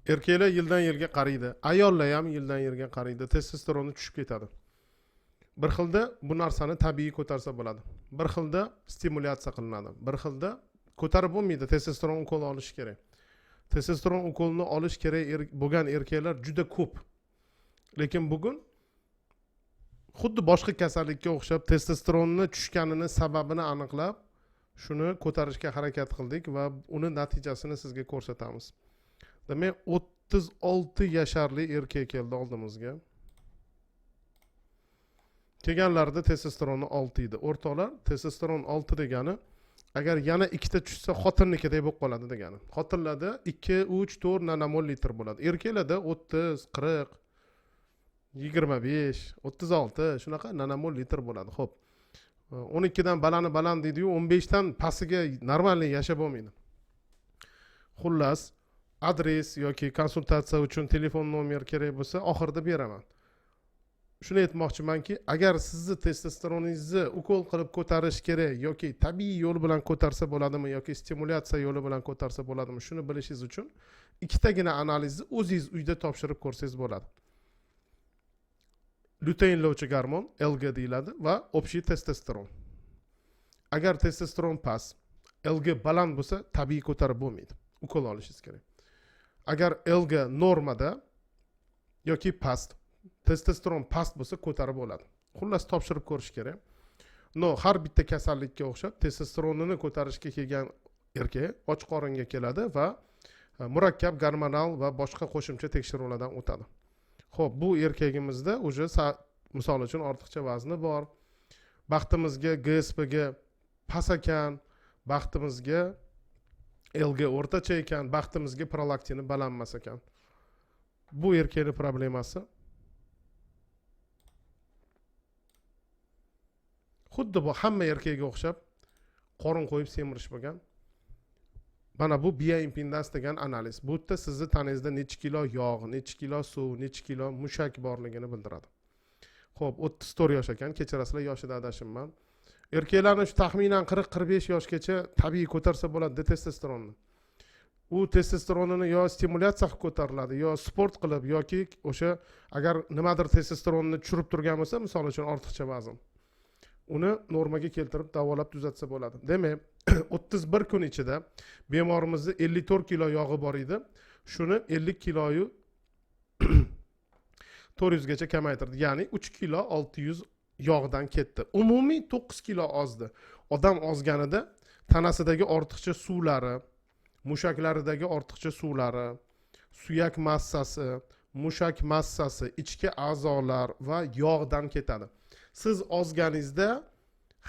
Erkeklar yildan yilga qariydi. Ayollar ham yildan yilga qariydi. Testosteroni tushib ketadi. Bir xilda bu narsani tabiiy ko'tarsa bo'ladi. Bir xilda stimulyatsiya qilinadi. Bir xilda ko'tarib bo'lmaydi. Testosteron ukoli olish kerak. Testosteron ukolini olish kerak bo'lgan erkaklar juda ko'p. Lekin bugun xuddi boshqa kasallikka o'xshab testosteronni tushganini sababini aniqlab, shuni ko'tarishga harakat qildik va uni natijasini sizga ko'rsatamiz. Demak, 36 yasharli erkak keldi oldimizga. Kelganlarda testosteroni 6 edi. O'rtoqlar, testosteron 6 degani agar yana ikkita tushsa xotinnikidek bo'lib qoladi degani. Xotinlarda 2, 3, 4 nanomol litr bo'ladi. Erkaklarda 30, 40, 25, 36 shunaqa nanomol litr bo'ladi. Xo'p. 12 dan baland deydi-yu, 15 dan pastiga normalniy yashab bo'lmaydi. Xullas, adres yoki konsultatsiya uchun telefon nomer kerak bo'lsa, oxirida beraman. Shuni aytmoqchimanki, agar sizni testosteroningizni ukol qilib ko'tarish kerak yoki tabiiy yo'l bilan ko'tarsa bo'ladimi yoki stimulyatsiya yo'li bilan ko'tarsa bo'ladimi, shuni bilishingiz uchun ikkitagina analizni o'zingiz uyda topshirib ko'rsangiz bo'ladi. Luteinlovchi gormon LG deyiladi va общий testosteron. Agar testosteron past, LG baland bo'lsa, tabiiy ko'tarib bo'lmaydi. Ukol olishingiz kerak. Agar LG normada yoki past, testosteron past bo'lsa ko'tarib bo'ladi. Xullas topshirib ko'rish kerak. Har bitta kasallikka o'xshab testosteronini ko'tarishga kelgan erkak och qoringa keladi va murakkab gormonal va boshqa qo'shimcha tekshiruvlardan o'tadi. Xo'p, bu erkagimizda o'sha misol uchun ortiqcha vazni bor. Baxtimizga GSP ga past ekan, baxtimizga LG o'rtacha ekan, baxtimizga prolaktini baland emas ekan. Bu erkakning problemasi xuddi bu hamma erkakga o'xshab qorin qo'yib semirish bo'lgan. Mana bu bioimpedans degan analiz. Bu yerda sizni tanangizda necha kilo yog', necha kilo suv, necha kilo mushak borligini bildiradi. Xo'p, 34 yosh ekan, kechirasizlar, yoshida adashimman. Erkaklarning shu taxminan 40-45 yoshgacha tabiiy ko'tarsa bo'ladi testosteronni. U testosteronini yo stimulyatsiya qilib ko'tariladi, yo sport qilib yoki o'sha agar nimadir testosteronni tushirib turgan bo'lsa, misol uchun ortiqcha vazn, uni normaga keltirib davolab tuzatsa bo'ladi. Demak, 31 kun ichida bemorimizda 54 kilo yog'i bor edi. Shuni 50 kiloyu 400 gacha kamaytirdi. Ya'ni 3 kilo 600 yog'dan ketdi. Umumiy 9 kilo ozdi. Odam ozganida tanasidagi ortiqcha suvlari, mushaklaridagi ortiqcha suvlari, suyak massasi, mushak massasi, ichki a'zolar va yog'dan ketadi. Siz ozganingizda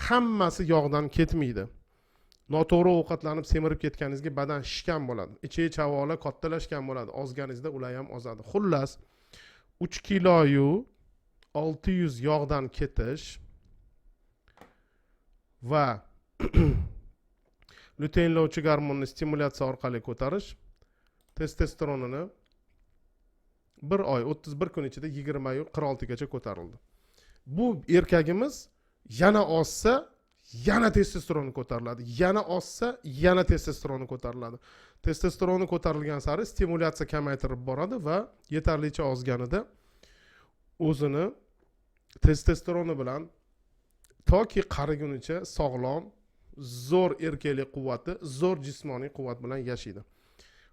hammasi yog'dan ketmaydi. Noto'g'ri ovqatlanib semirib ketganingizga badan shishgan bo'ladi. Ichi chavola kattalashgan bo'ladi. Ozganingizda ular ham ozadi. Xullas 3 kiloyu 600 yog'dan ketish va luteinlovchi gormonni stimulyatsiya orqali ko'tarish testosteronini 1 oy 31 kun ichida 20 yu 46 gacha ko'tarildi. Bu erkagimiz yana ozsa, yana testosteroni ko'tariladi. Yana ozsa, yana testosteroni ko'tariladi. Testosteroni ko'tarilgan sari stimulyatsiya kamaytirib boradi va yetarlicha ozganida o'zini testosteroni bilan toki qarigunicha sog'lom, zo'r erkaklik quvvati, zo'r jismoniy quvvat bilan yashaydi.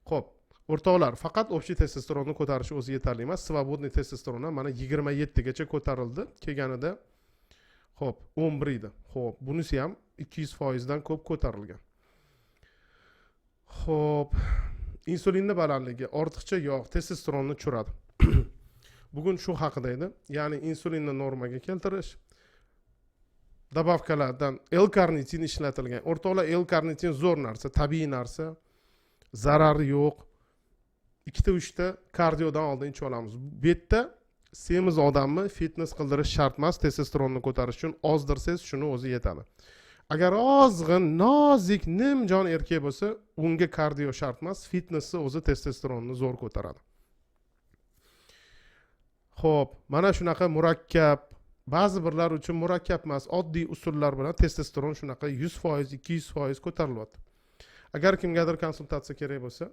Xo'p, o'rtoqlar, faqat общий testosteronni ko'tarish o'zi yetarli emas. Svobodniy testosteron ham mana 27 gacha ko'tarildi. Kelganida xo'p, 11 edi. Xo'p, bunisi ham 200% dan ko'p ko'tarilgan. Xo'p, insulinning balandligi, ortiqcha yog' testosteronni tushiradi. Bugun shu haqida edi. Ya'ni insulinni normaga keltirish, dabavkalardan L-karnitin ishlatilgan. O'rtoqlar, L-karnitin zo'r narsa, tabiiy narsa, zarari yo'q. 2-3 ta kardiodan oldin ichib olamiz. Bu yerda semiz odamni fitness qildirish shart emas, testosteronni ko'tarish uchun ozdirsangiz shuni o'zi yetadi. Agar ozg'in, nozik, nimjon erkak bo'lsa, unga kardio shart emas, fitnessni o'zi testosteronni zo'r ko'taradi. Xo'p, mana shunaqa murakkab, ba'zi birlar uchun murakkab emas, oddiy usullar bilan testosteron shunaqa 100%, 200% ko'tarilyapti. Agar kimgadir konsultatsiya kerak bo'lsa,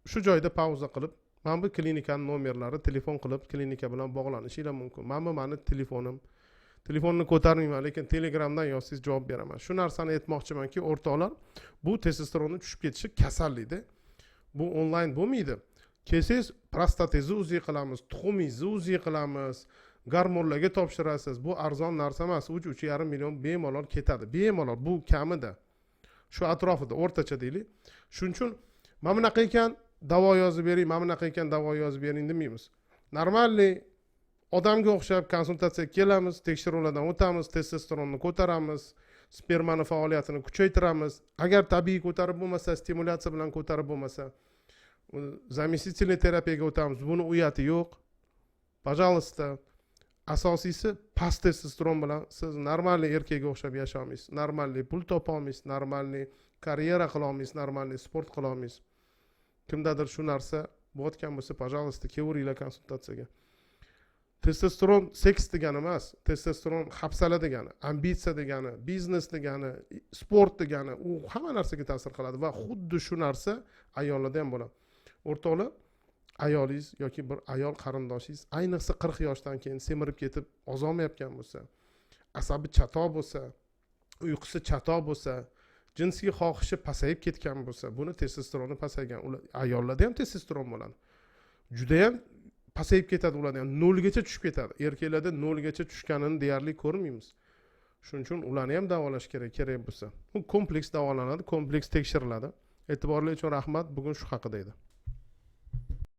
shu joyda pauza qilib mana bu klinikani nomerlari, telefon qilib klinika bilan bog'lanishinglar mumkin. Mana bu mani telefonim. Telefonni ko'tarmayman, lekin Telegramdan yozsangiz javob beraman. Shu narsani aytmoqchimanki, o'rtoqlar, bu testosteronni tushib ketishi kasallikda. Bu onlayn bo'lmaydi. Kelsangiz prostatangizni uzi qilamiz, tuxumingizni uzi qilamiz, gormonlarga topshirasiz. Bu arzon narsa emas. 3-3,5 million bemalol ketadi. Bemalol bu kamida. Shu atrofida o'rtacha deylik. Shuning uchun mana bunaqa ekan davo yozib bering, mana bunaqa ekan davo yozib bering demaymiz. Normalniy odamga o'xshab konsultatsiyaga kelamiz, tekshiruvlardan o'tamiz, testosteronni ko'taramiz, spermani faoliyatini kuchaytiramiz. Agar tabiiy ko'tarib bo'lmasa, stimulyatsiya bilan ko'tarib bo'lmasa, zamестительный terapiyaga o'tamiz. Buni uyati yo'q. Пожалуйста, asosiysi past testosteron bilan siz normalniy erkakka o'xshab yashaysiz, normalniy pul topa olmaysiz, normalniy karyera qila olmaysiz, normalniy sport qila olmaysiz. Kimdadir shu narsa bo'layotgan bo'lsa, пожалуйста, kelaveringlar konsultatsiyaga. Testosteron seks degani emas, testosteron hafsala degani, ambitsiya degani, biznes degani, sport degani, u hamma narsaga ta'sir qiladi va xuddi shu narsa ayollarda ham bo'ladi. O'rtoqlar, ayolingiz yoki bir ayol qarindoshingiz ayniqsa 40 yoshdan keyin semirib ketib ozolmayotgan bo'lsa, asabi chatoq bo'lsa, uyqusi chatoq bo'lsa, jinsiy xohishi pasayib ketgan bo'lsa, buni testosteroni pasaygan. Ayollarda ham testosteron bo'ladi. Juda ham pasayib ketadi, ularda ham 0 gacha tushib ketadi. Erkaklarda 0 gacha tushganini deyarli ko'rmaymiz. Shuning uchun ularni ham davolash kerak bo'lsa. Bu kompleks davolanadi, kompleks tekshiriladi. E'tiborli uchun rahmat. Bugun shu haqida edi.